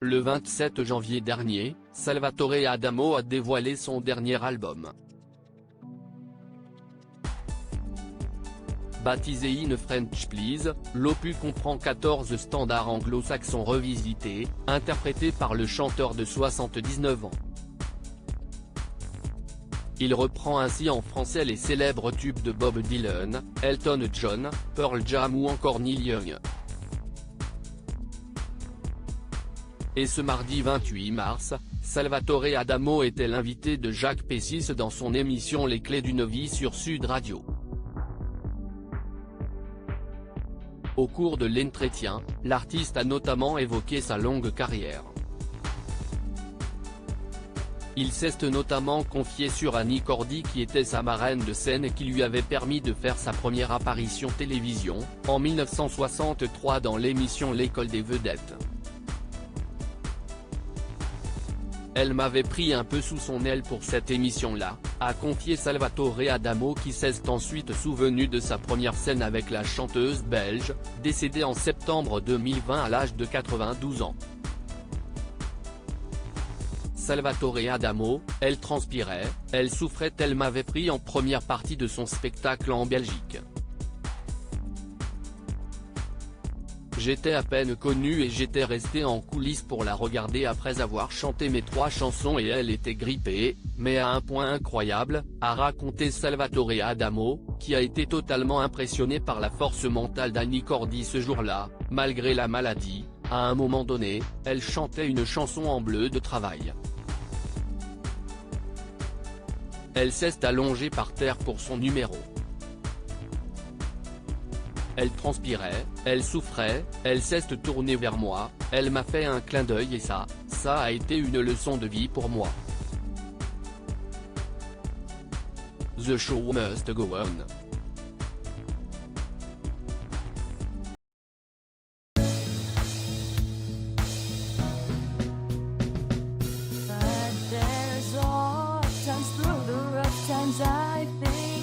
Le 27 janvier dernier, Salvatore Adamo a dévoilé son dernier album. Baptisé In French Please, l'opus comprend 14 standards anglo-saxons revisités, interprétés par le chanteur de 79 ans. Il reprend ainsi en français les célèbres tubes de Bob Dylan, Elton John, Pearl Jam ou encore Neil Young. Et ce mardi 28 mars, Salvatore Adamo était l'invité de Jacques Pessis dans son émission Les Clés d'une vie sur Sud Radio. Au cours de l'entretien, l'artiste a notamment évoqué sa longue carrière. Il s'est notamment confié sur Annie Cordy qui était sa marraine de scène et qui lui avait permis de faire sa première apparition télévision, en 1963 dans l'émission L'école des vedettes. Elle m'avait pris un peu sous son aile pour cette émission-là, a confié Salvatore Adamo qui s'est ensuite souvenu de sa première scène avec la chanteuse belge, décédée en septembre 2020 à l'âge de 92 ans. Salvatore Adamo, elle transpirait, elle souffrait, elle m'avait pris en première partie de son spectacle en Belgique. J'étais à peine connu et j'étais resté en coulisses pour la regarder après avoir chanté mes 3 chansons et elle était grippée, mais à un point incroyable, a raconté Salvatore Adamo, qui a été totalement impressionné par la force mentale d'Annie Cordy ce jour-là, malgré la maladie. À un moment donné, elle chantait une chanson en bleu de travail. Elle s'est allongée par terre pour son numéro. Elle transpirait, elle souffrait, elle s'est tournée vers moi, elle m'a fait un clin d'œil et ça a été une leçon de vie pour moi. The show must go on. But there's all times through the rough times I think